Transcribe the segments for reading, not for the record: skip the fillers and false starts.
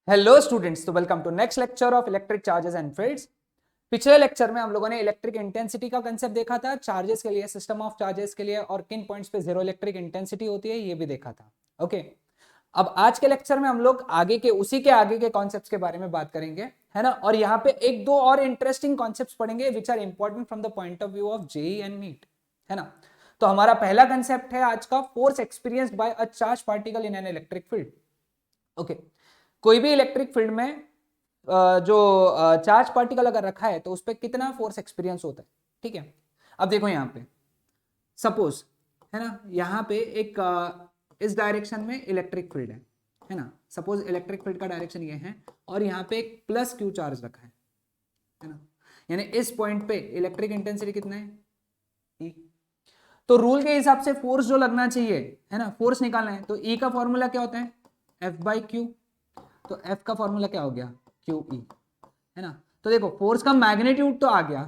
Hello students, तो welcome to next lecture of electric charges and fields. पिछले lecture में हम लोगों ने इलेक्ट्रिक इंटेंसिटी का कंसेप्ट देखा था, चार्जेस के लिए, सिस्टम ऑफ चार्जेस के लिए, और किन पॉइंट्स पे जीरो इलेक्ट्रिक इंटेंसिटी होती है ये भी देखा था। ओके, अब आज के लेक्चर में हम लोग उसी के आगे के कॉन्सेप्ट्स के बारे में बात करेंगे, है ना। और यहाँ पे एक दो और इंटरेस्टिंग कॉन्सेप्ट्स पढ़ेंगे which are important from the point of view of JEE and NEET, है ना। तो हमारा पहला कंसेप्ट है आज का, force experienced by a charge particle in an electric field. Okay, कोई भी इलेक्ट्रिक फील्ड में जो चार्ज पार्टिकल अगर रखा है तो उस पर कितना फोर्स एक्सपीरियंस होता है, ठीक है। अब देखो यहाँ पे सपोज, है ना, यहाँ पे एक इस डायरेक्शन में इलेक्ट्रिक फील्ड है ना। सपोज इलेक्ट्रिक फील्ड का डायरेक्शन ये है और यहाँ पे एक प्लस क्यू चार्ज रखा है ना। यानी इस पॉइंट पे इलेक्ट्रिक इंटेंसिटी कितना है, E। तो रूल के हिसाब से फोर्स जो लगना चाहिए, है ना, फोर्स निकालना है, तो E का फॉर्मूला क्या होता है, F बाई क्यू। तो F का फॉर्मूला क्या हो गया, क्यू ई, है ना। तो देखो फोर्स का मैग्नीट्यूड तो आ गया,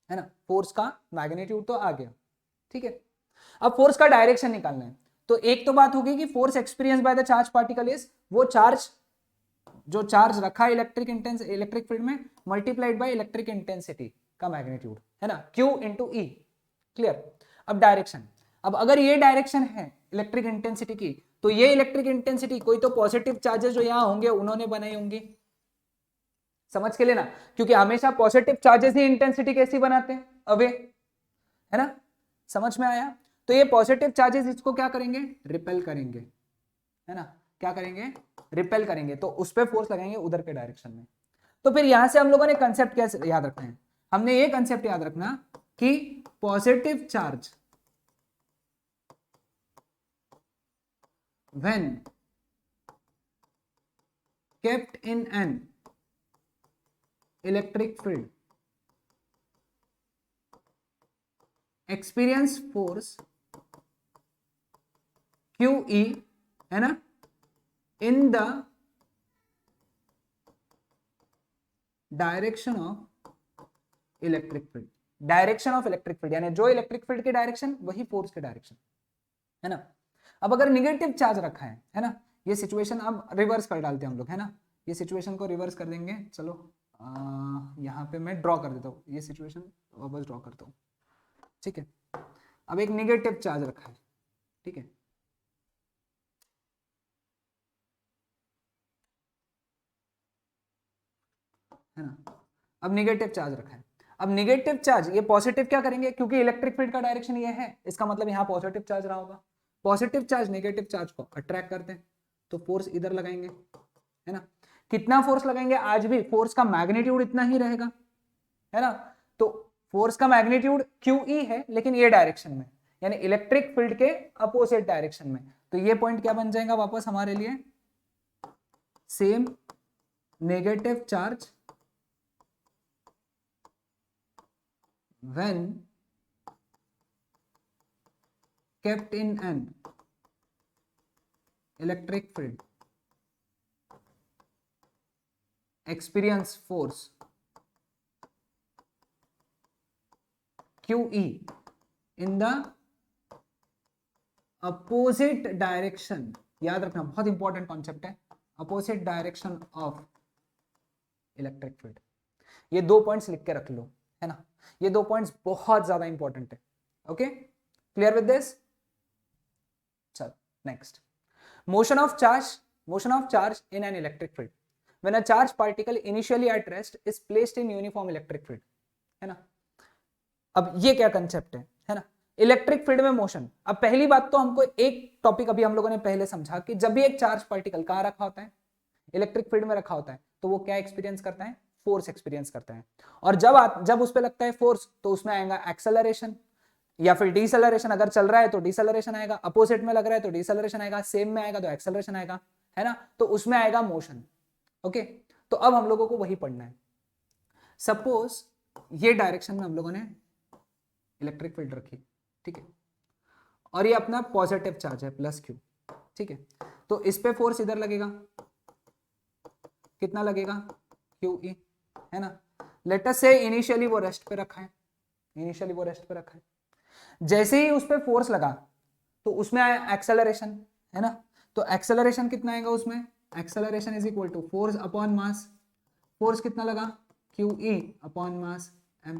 है ना, फोर्स का मैग्नीट्यूड तो आ गया, ठीक है। अब फोर्स का डायरेक्शन निकालना है, तो एक तो बात होगी कि force experience by the charge particle is वो चार्ज, जो चार्ज रखा है इलेक्ट्रिक फील्ड में, मल्टीप्लाइड बाय इलेक्ट्रिक इंटेंसिटी का मैग्नीट्यूड, है ना, Q इंटू ई। क्लियर। अब डायरेक्शन, अब अगर ये डायरेक्शन है इलेक्ट्रिक इंटेंसिटी की, तो ये इलेक्ट्रिक इंटेंसिटी कोई तो पॉजिटिव चार्जेस जो यहां होंगे उन्होंने बनाई होंगी, समझ के लेना, क्योंकि हमेशा पॉजिटिव चार्जेस ही इंटेंसिटी कैसी बनाते हैं, अवे, है ना। समझ में आया। तो ये पॉजिटिव चार्जेस इसको क्या करेंगे, रिपेल करेंगे, है ना। क्या करेंगे, रिपेल करेंगे, तो उस पर फोर्स लगाएंगे उधर के डायरेक्शन में। तो फिर यहां से हम लोगों ने कंसेप्ट क्या याद रखना है, हमने ये कंसेप्ट याद रखना कि positive charge when kept in an electric field experience force QE, है ना, in the direction of electric field. Direction of electric field यानी जो इलेक्ट्रिक फील्ड की डायरेक्शन वही फोर्स की डायरेक्शन, है ना। अब अगर निगेटिव चार्ज रखा है ना, ये सिचुएशन अब रिवर्स कर डालते हैं हम लोग, है ना। ये सिचुएशन को रिवर्स कर देंगे, चलो यहाँ पे मैं ड्रॉ कर देता हूँ, ये सिचुएशन वापस ड्रॉ करता हूँ, ठीक है। अब एक निगेटिव चार्ज रखा है, ठीक है ना। अब निगेटिव चार्ज रखा है, अब निगेटिव चार्ज ये पॉजिटिव क्या करेंगे, क्योंकि इलेक्ट्रिक फील्ड का डायरेक्शन ये है, इसका मतलब यहाँ पॉजिटिव चार्ज रहा होगा। पॉजिटिव चार्ज नेगेटिव चार्ज को अट्रैक्ट करते हैं, तो फोर्स इधर लगाएंगे, है ना। कितना फोर्स लगाएंगे, आज भी फोर्स का मैग्नीट्यूड इतना ही रहेगा, है ना। तो फोर्स का मैग्नीट्यूड QE है, लेकिन ये डायरेक्शन में, यानी इलेक्ट्रिक फील्ड के अपोजिट डायरेक्शन में। तो ये पॉइंट क्या बन जाएगा वापस हमारे लिए, same negative charge when kept in an electric field experience force QE in the opposite direction। याद रखना, बहुत इंपॉर्टेंट कॉन्सेप्ट है, opposite direction of electric field. ये दो पॉइंट्स लिख के रख लो, है ना, ये दो पॉइंट्स बहुत ज्यादा इंपॉर्टेंट है। Okay, clear with this. चल next, motion of charge in an electric field when a charge particle initially at rest is placed in uniform electric field, है ना। अब ये क्या कंसेप्ट है ना, इलेक्ट्रिक फील्ड में मोशन। अब पहली बात तो हमको एक टॉपिक अभी हम लोगों ने पहले समझा कि जब भी एक चार्ज पार्टिकल कहाँ रखा होता है, इलेक्ट्रिक फील्ड में रखा होता है, तो वो क्या एक्सपीरियंस करता है, फोर्स एक्सपीरियंस करता है। और जब उस पर लगता है फोर्स, तो उसमें आएगा एक्सेलरेशन या फिर डिसेलरेशन। अगर चल रहा है तो डिसेलरेशन आएगा, अपोजिट में लग रहा है तो डिसेलरेशन आएगा, सेम में आएगा तो एक्सेलरेशन आएगा, है ना। तो उसमें आएगा मोशन। ओके, तो अब हम लोगों को वही पढ़ना है। सपोज ये डायरेक्शन में हम लोगों ने इलेक्ट्रिक फील्ड रखी, ठीक है, और ये अपना पॉजिटिव चार्ज है प्लस Q, ठीक है। तो इस पे फोर्स इधर लगेगा, कितना लगेगा, QE, है ना। लेट अस से इनिशियली वो रेस्ट पे रखा है, जैसे ही उस पे फोर्स लगा तो उसमें आया एक्सेलरेशन, है ना। तो एक्सेलरेशन कितना आएगा उसमें, acceleration is equal to force upon mass, force कितना लगा QE अपॉन मास m,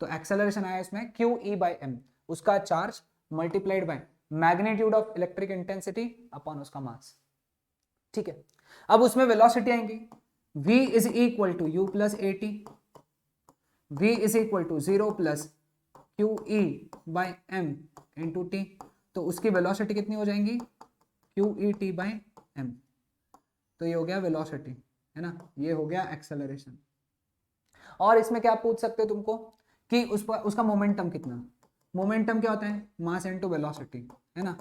तो एक्सेलरेशन आया इसमें QE बाय m, उसका charge multiplied by magnitude of electric intensity upon उसका मास। ठीक है, अब उसमें वेलोसिटी आएंगी, v is equal to u plus AT, v is equal to 0 plus QE by m into T, तो उसकी वेलोसिटी कितनी हो जाएंगी QET बाय m, तो ये हो गया वेलोसिटी, है ना, ये हो गया एक्सेलरेशन। और इसमें क्या पूछ सकते हो तुमको कि उसका मोमेंटम कितना, मोमेंटम क्या होता है मास इनटू वेलोसिटी, है ना,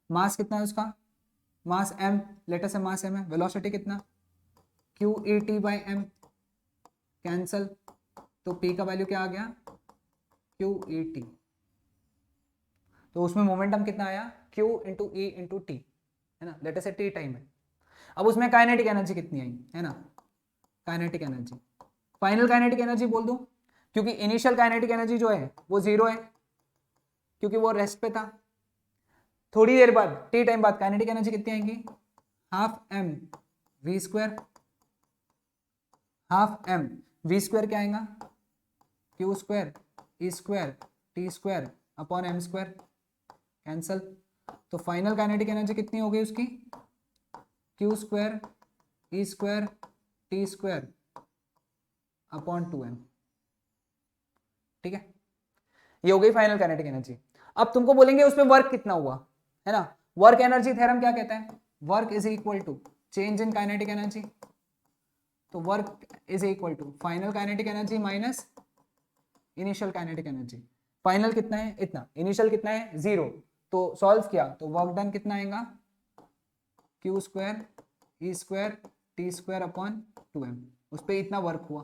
मास कितना है उसका, मास m, लेटर से मास m है, वेलोसिटी कितना QET बाय m, कैंसल, तो p का वैल्यू क्या आ गया QET, तो उसमें मोमेंटम कितना आया Q into E into T, है ना, लेटर से t टाइम है। अब उसमें काइनेटिक एनर्जी कितनी आई, है ना, kinetic energy, final kinetic energy बोल दूं, क्योंकि इनिशियल काइनेटिक एनर्जी जो है वो 0 है, क्योंकि वो रेस्ट पे था। थोड़ी देर बाद टी टाइम बाद काइनेटिक एनर्जी कितनी आएंगी, half m v square, half m v square क्या आएगा Q square E square T square upon m square, cancel, तो फाइनल काइनेटिक एनर्जी कितनी हो गई उसकी Q square E square T square upon 2m। ठीक है, ये हो गई फाइनल काइनेटिक एनर्जी। अब तुमको बोलेंगे उसमें वर्क कितना हुआ, है ना, वर्क एनर्जी थ्योरम क्या कहता है, work is equal to change in kinetic energy, तो work is equal to final kinetic energy minus initial kinetic energy. Final कितना है इतना, इनिशियल कितना है 0, तो सॉल्व किया तो वर्क डन कितना आएगा Q square E square T square upon 2m, उस पर इतना वर्क हुआ।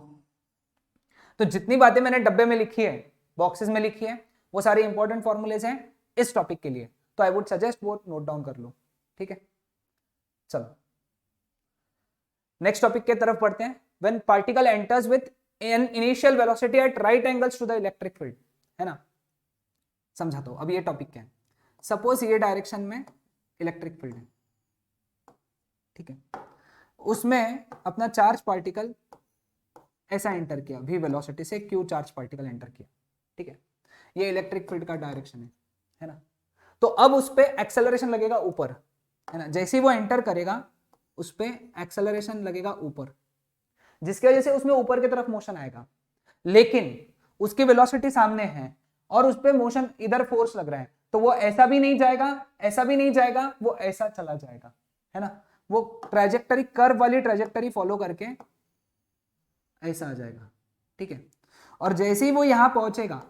तो जितनी बातें मैंने डब्बे में लिखी है, बॉक्सेस में लिखी है, वो सारे इंपॉर्टेंट फॉर्मूलेज हैं इस टॉपिक के लिए, तो आई वुड सजेस्ट वो नोट डाउन कर लो। ठीक है, चलो नेक्स्ट टॉपिक के तरफ बढ़ते हैं। When particle enters with an initial velocity at right angles to the electric field, है ना, समझाता हूं। अब ये टॉपिक क्या है, सपोज ये डायरेक्शन में इलेक्ट्रिक फील्ड है, ठीक है, उसमें अपना चार्ज पार्टिकल ऐसा एंटर किया v वेलोसिटी से, q चार्ज पार्टिकल एंटर किया, ठीक है, ये इलेक्ट्रिक फील्ड का डायरेक्शन है ना, तो अब उस पे एक्सेलरेशन लगेगा ऊपर, है ना, जैसे ही वो एंटर करेगा उस पे एक्सेलरेशन लगेगा ऊपर, जिसकी वजह से उसमें ऊपर की तरफ मोशन आएगा, लेकिन उसकी वेलोसिटी सामने है और उस पे मोशन इधर फोर्स लग रहा है, तो वो ऐसा भी नहीं जाएगा, ऐसा भी नहीं जाएगा, वो ऐसा चला जाएगा, है ना, वो ट्रैजेक्टरी कर्व वाली ट्रैजेक्टरी फॉलो करके ऐसा आ जाएगा। ठीक है, और जैसे ही वो यहां पहुंचेगा,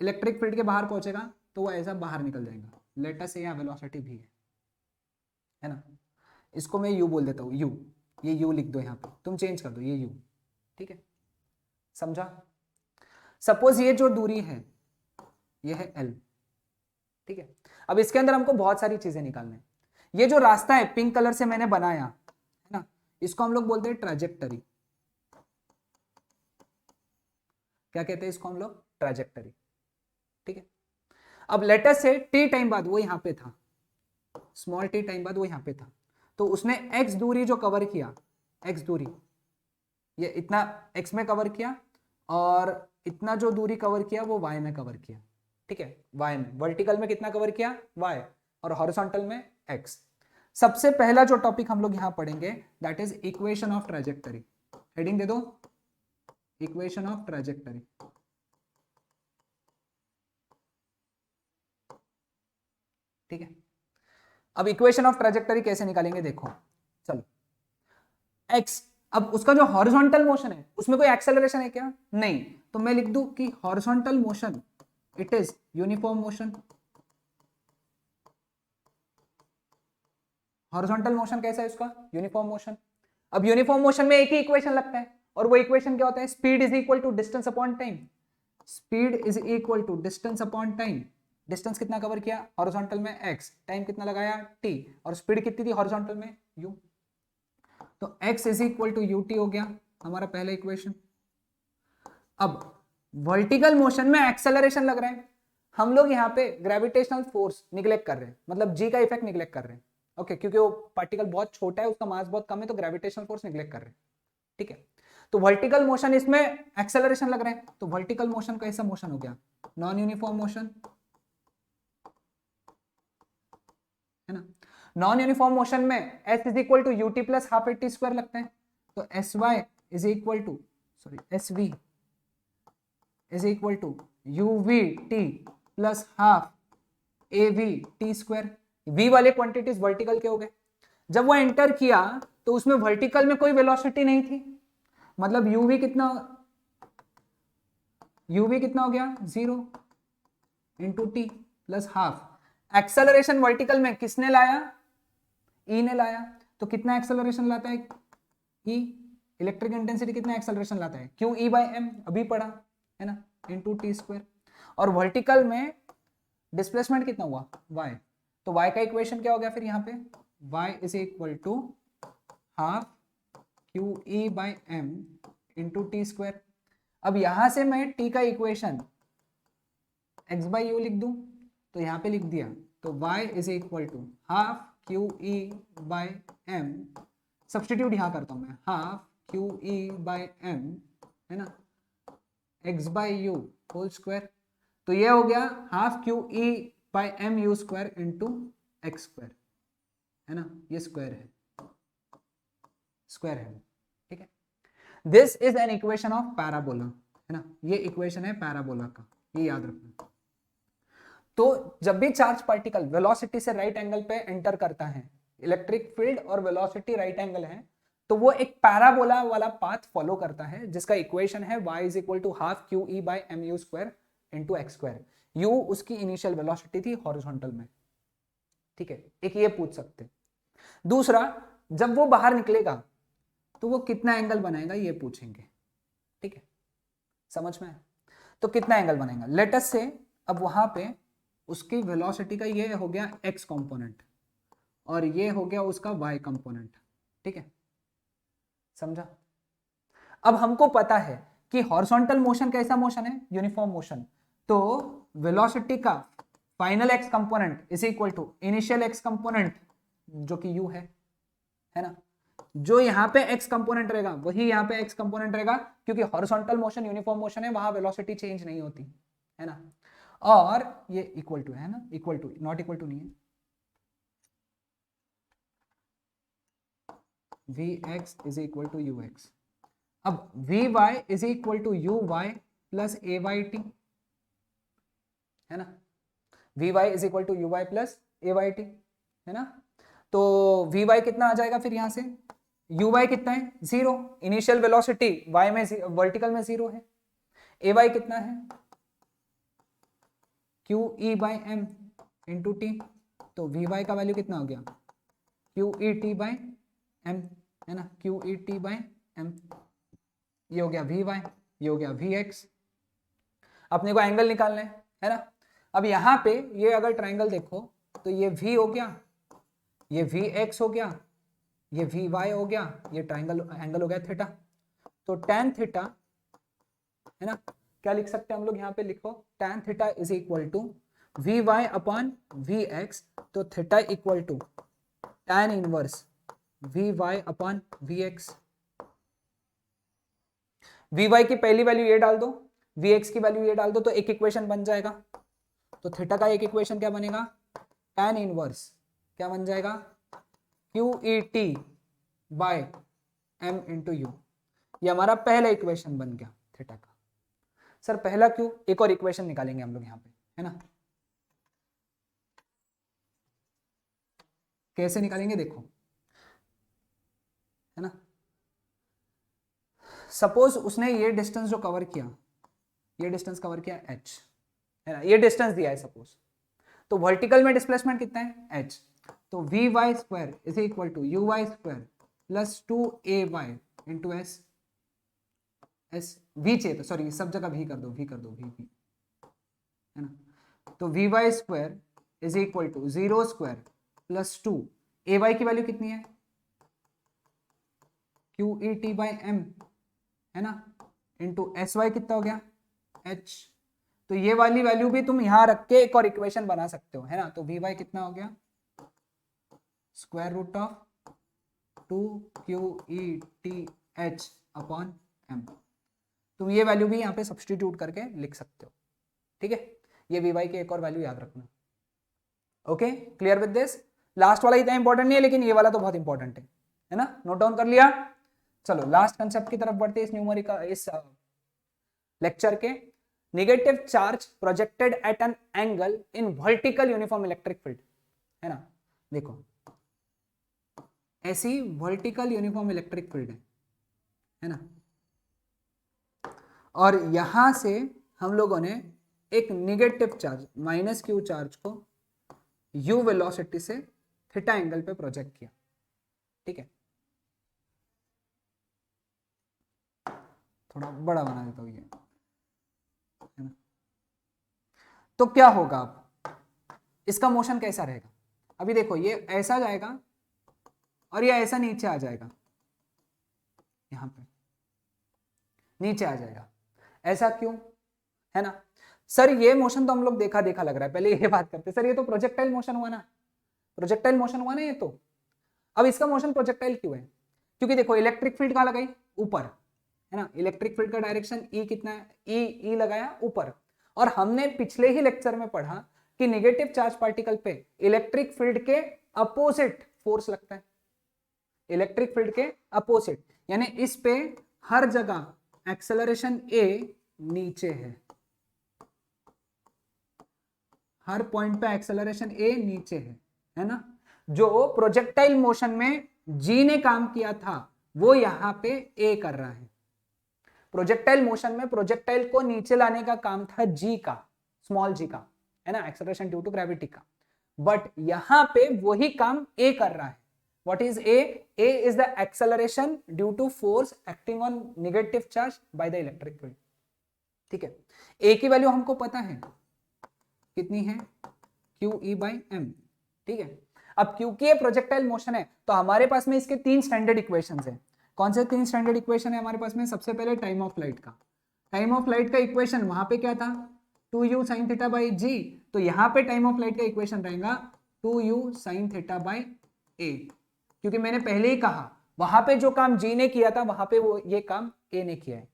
इलेक्ट्रिक फील्ड के बाहर पहुंचेगा, तो वो ऐसा बाहर निकल जाएगा। लेट अस से यहाँ वेलोसिटी भी है ना, इसको मैं u बोल देता हूँ, u, ये u लिख दो, यहाँ पे तुम चेंज कर दो ये u, ठीक है, समझा। सपोज ये जो दूरी है ये है l, ठीक है, अब इसके अंदर हमको बहुत सारी चीजें निकालना है। ये जो रास्ता है पिंक कलर से मैंने बनाया, है ना, इसको हम लोग बोलते हैं ट्रैजेक्टरी। क्या कहते हैं इसको हम लोग, ट्रैजेक्टरी। ठीक है, अब लेटर से t टाइम बाद वो यहां पे था, स्मॉल t टाइम बाद वो यहां पे था, तो उसने x दूरी जो कवर किया, x दूरी ये इतना x में कवर किया, और इतना जो दूरी कवर किया वो y में कवर किया। ठीक है, y में, वर्टिकल में कितना कवर किया y, और हॉरिजॉन्टल में x। सबसे पहला जो टॉपिक हम लोग यहां पढ़ेंगे that is equation of trajectory. Heading दे दो, इक्वेशन ऑफ ट्रैजेक्टरी। ठीक है, अब इक्वेशन ऑफ ट्रैजेक्टरी कैसे निकालेंगे देखो, चलो x, अब उसका जो हॉरिजॉन्टल मोशन है उसमें कोई एक्सेलरेशन है क्या, नहीं, तो मैं लिख दूं कि horizontal motion it is uniform motion. Horizontal motion कैसा है उसका, यूनिफॉर्म मोशन। अब यूनिफॉर्म मोशन में एक ही इक्वेशन लगता है, और वो इक्वेशन क्या होता है, speed is equal to distance upon time. Speed is equal to distance upon time. Distance कितना कवर किया हॉरिजॉन्टल में x, टाइम कितना लगाया t, और स्पीड कितनी थी हॉरिजॉन्टल में u, तो x is equal to ut हो गया हमारा पहला इक्वेशन। अब वर्टिकल मोशन में एक्सेलरेशन लग रहा है, हम लोग यहाँ पे ग्रेविटेशनल फोर्स निग्लेक्ट कर रहे हैं, मतलब g का इफेक्ट निग्लेक्ट कर रहे हैं। ओके, क्योंकि वो पार्टिकल बहुत छोटा है, उसका मास बहुत कम है, तो ग्रेविटेशनल फोर्स निग्लेक्ट कर रहे हैं, ठीक है। तो वर्टिकल मोशन, इसमें एक्सेलरेशन लग रहे हैं, तो वर्टिकल मोशन कैसा मोशन हो गया, नॉन यूनिफॉर्म मोशन, है ना। नॉन यूनिफॉर्म मोशन में S is equal to U T plus half A T square लगते हैं, तो S Y is equal to, sorry S V is equal to U V T plus half A V T square. V वाले quantities vertical के हो गए। जब वो enter किया तो उसमें वर्टिकल में कोई वेलोसिटी नहीं थी, मतलब यूवी कितना हो गया, 0 into T plus half. Acceleration vertical में किसने लाया, ई ने लाया, तो कितना एक्सेलरेशन लाता है ई, इलेक्ट्रिक इंटेंसिटी कितना एक्सेलरेशन लाता है, क्यू ई बाई एम, अभी पढ़ा है ना, इंटू टी स्क्वायर। और वर्टिकल में डिस्प्लेसमेंट कितना हुआ, y, तो y का इक्वेशन क्या हो गया फिर यहाँ पे, y is equal to half Q E by M into T square. अब यहां से मैं t का इक्वेशन x बाई यू लिख दूं, तो यहाँ पे लिख दिया, तो y is equal to half Q E by M, substitute यहाँ करता हूं मैं, half Q E by M, है ना, x by U whole square. तो ये हो गया half Q E by M U square into X square, है ना, ये स्क्वायर है, ठीक है। This is an equation of parabola, है ना, ये इक्वेशन है पैराबोला का, ये याद रखना। तो जब भी चार्ज पार्टिकल वेलोसिटी से राइट एंगल पे एंटर करता है, इलेक्ट्रिक फील्ड और वेलोसिटी राइट एंगल है, तो वो एक पैराबोला वाला पाथ फॉलो करता है, जिसका इक्वेशन है y is equal to half Q E by M U square into X square. U उसकी इनिशियल वेलोसिटी थी हॉरिजॉन्टल में, ठीक है, एक ये पूछ सकते हैं। दूसरा, जब वो बाहर निकलेगा तो वो कितना एंगल बनाएगा, ये पूछेंगे, ठीक है, समझ में, तो कितना एंगल बनाएगा। लेट अस से अब वहां पे उसकी वेलोसिटी का ये हो गया x कंपोनेंट और ये हो गया उसका y कंपोनेंट, ठीक है, समझा। अब हमको पता है कि हॉरिजॉन्टल मोशन कैसा मोशन है, यूनिफॉर्म मोशन, तो वेलोसिटी का final x component is equal to initial x component जो कि u है ना, जो यहाँ पे x कंपोनेंट रहेगा वही यहाँ पे x कंपोनेंट रहेगा, क्योंकि हॉरिजॉन्टल मोशन यूनिफॉर्म मोशन है, वहां वेलोसिटी चेंज नहीं होती, है ना। और ये इक्वल टू है ना, equal to, not equal to नहीं है, Vx is equal to ux। अब Vy is equal to uy plus ayt, है ना, Vy is equal to uy plus ayt, है ना। तो Vy कितना आ जाएगा फिर यहां से, uy कितना है 0, इनिशियल वेलोसिटी y में वर्टिकल में 0 है, ay कितना है Q E by M into T, तो Vy का वैल्यू कितना हो गया Q E T by M, है ना, Q E T by M, ये हो गया Vy, ये हो गया Vx। अपने को एंगल निकालना है ना। अब यहाँ पे ये अगर ट्राइंगल देखो तो ये V हो गया, ये Vx हो गया, ये Vy हो गया, ये ट्राइंगल एंगल हो गया थीटा, तो tan थीटा, है ना, क्या लिख सकते हैं हम लोग यहाँ पे, लिखो tan theta is equal to Vy upon Vx, तो theta equal to tan inverse Vy upon Vx। Vy की पहली वैल्यू ये डाल दो, Vx की वैल्यू ये डाल दो, तो एक इक्वेशन बन जाएगा। तो थीटा का एक इक्वेशन क्या बनेगा, tan इनवर्स क्या बन जाएगा Q E T by M into U. ये हमारा पहला इक्वेशन बन गया थीटा का। सर पहला क्यों, एक और इक्वेशन निकालेंगे हम लोग यहाँ पे, है ना, कैसे निकालेंगे देखो, है ना। सपोज उसने ये डिस्टेंस जो कवर किया, ये डिस्टेंस कवर किया h, है ना, ये डिस्टेंस दिया है सपोज, तो वर्टिकल में डिस्प्लेसमेंट कितना है h, तो V Y square is equal to U Y square plus 2ay into S, V चाहिए, तो सॉरी सब जगह भी कर दो, वी कर दो, वी है ना, तो V Y square is equal to 0 square plus 2, A Y की वैल्यू कितनी है Q E T by M, है ना, इंटू एस वाई कितना हो गया h। तो ये वाली वैल्यू भी तुम यहां रख के एक और इक्वेशन बना सकते हो, है ना, तो वी वाई कितना हो गया square root of 2QETH upon m। तुम ये वैल्यू भी यहाँ पे सब्स्टिट्यूट करके लिख सकते हो, ठीक है। ये वी वाई की एक और वैल्यू याद रखना। Okay, clear with this. Last वाला इतना इंपॉर्टेंट नहीं है, लेकिन ये वाला तो बहुत इंपॉर्टेंट है ना, नोट डाउन कर लिया। चलो लास्ट कंसेप्ट की तरफ बढ़ते इस न्यूमेरिकल इस लेक्चर के। Negative charge projected at an angle in vertical uniform electric field, है ना। देखो ऐसी वर्टिकल यूनिफॉर्म इलेक्ट्रिक फील्ड है ना, और यहां से हम लोगों ने एक नेगेटिव चार्ज -q चार्ज को u वेलोसिटी से थीटा एंगल पे प्रोजेक्ट किया, ठीक है। थोड़ा बड़ा बना देता हूं ये, है ना। तो क्या होगा, अब इसका मोशन कैसा रहेगा। अभी देखो ये ऐसा जाएगा और ये ऐसा नीचे आ जाएगा, यहां पे नीचे आ जाएगा। ऐसा क्यों, है ना। सर ये मोशन तो हम लोग देखा देखा लग रहा है, पहले ये बात करते। सर ये तो प्रोजेक्टाइल मोशन हुआ ना, प्रोजेक्टाइल मोशन हुआ ना ये तो। अब इसका मोशन प्रोजेक्टाइल क्यों है, क्योंकि देखो इलेक्ट्रिक फील्ड कहां लगाई, ऊपर, है ना। इलेक्ट्रिक फील्ड का डायरेक्शन ई कितना है, ई लगाया ऊपर। और हमने पिछले ही लेक्चर में पढ़ा कि नेगेटिव चार्ज पार्टिकल पे इलेक्ट्रिक फील्ड के अपोजिट फोर्स लगता है, इलेक्ट्रिक फील्ड के अपोजिट, यानी इस पे हर जगह एक्सेलरेशन ए नीचे हर पॉइंट पे एक्सेलरेशन ए नीचे है ना। जो प्रोजेक्टाइल मोशन में जी ने काम किया था वो यहां पे ए कर रहा है। प्रोजेक्टाइल मोशन में प्रोजेक्टाइल को नीचे लाने का काम था जी का, स्मॉल जी का, है ना, एक्सेलरेशन ड्यू टू ग्रेविटी का। बट यहां पे वही काम ए कर रहा है। What is A? A is the acceleration due to force acting on negative charge by the electric field, ठीक है। ए की वैल्यू हमको पता है कितनी है, QE/m, ठीक है। अब क्योंकि ये प्रोजेक्टाइल मोशन है तो हमारे पास में इसके 3 स्टैंडर्ड इक्वेशंस हैं। कौन से 3 स्टैंडर्ड इक्वेशन है हमारे पास में? सबसे पहले टाइम ऑफ लाइट का, टाइम ऑफ लाइट का इक्वेशन वहां पे क्या था, 2u sin थीटा बाई जी। तो यहाँ पे टाइम ऑफ लाइट का इक्वेशन रहेगा 2u sin थीटा बाई ए, क्योंकि मैंने पहले ही कहा वहां पे जो काम जी ने किया था वहां पे वो ये काम ए ने किया है।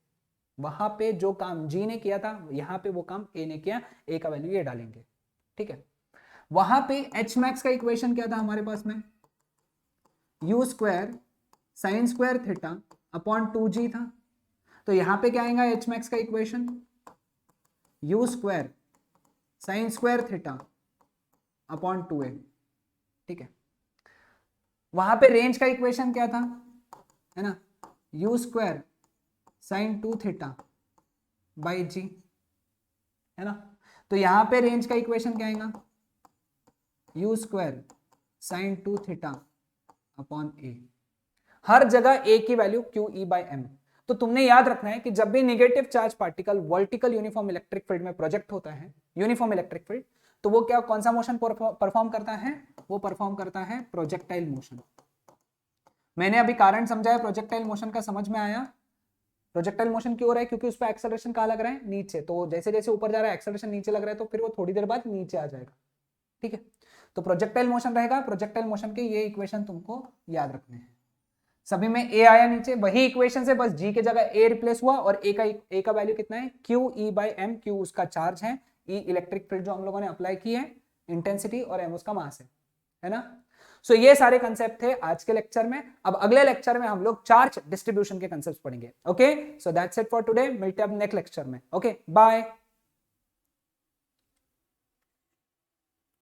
वहां पे जो काम जी ने किया था यहां पे वो काम ए ने किया, ए का वैल्यू ये डालेंगे, ठीक है। वहां पे एच मैक्स का इक्वेशन क्या था हमारे पास में, you square sine square theta upon 2g था। तो यहां पे क्या आएगा एच मैक्स का equation, you square sine square theta upon 2a, ठीक है। वहां पे रेंज का इक्वेशन क्या था, है ना, U square sine 2 theta by G, है ना। तो यहां पे रेंज का इक्वेशन क्या आएगा, U square sine 2 theta upon A. हर जगह ए की वैल्यू QE/m। तो तुमने याद रखना है कि जब भी negative charge particle vertical uniform electric field में प्रोजेक्ट होता है, यूनिफॉर्म इलेक्ट्रिक फील्ड, तो वो क्या, कौन सा मोशन परफॉर्म करता है, वो परफॉर्म करता है प्रोजेक्टाइल मोशन। मैंने अभी कारण समझाया प्रोजेक्टाइल मोशन का, समझ में आया। प्रोजेक्टाइल मोशन क्यों हो रहा है, क्योंकि उस पर एक्सेलरेशन कहाँ लग रहा है, नीचे। तो जैसे जैसे ऊपर जा रहा है एक्सेलरेशन नीचे लग रहा है, तो फिर वो थोड़ी देर बाद नीचे आ जाएगा, ठीक है। तो प्रोजेक्टाइल मोशन रहेगा, प्रोजेक्टाइल मोशन के ये इक्वेशन तुमको याद रखने हैं। सभी में ए आया नीचे, वही इक्वेशन से बस जी के जगह ए रिप्लेस हुआ, और ए का वैल्यू कितना है, QE/m। Q उसका चार्ज है, E इलेक्ट्रिक फील्ड जो हम लोगों ने अप्लाई की है, इंटेंसिटी, और m उसका मास है ना। सो ये सारे कंसेप्ट थे आज के लेक्चर में। अब अगले लेक्चर में हम लोग चार्ज डिस्ट्रीब्यूशन के कंसेप्ट पढ़ेंगे। Okay, so that's it for today, मिलते हैं अब नेक्स्ट लेक्चर में। Okay, bye.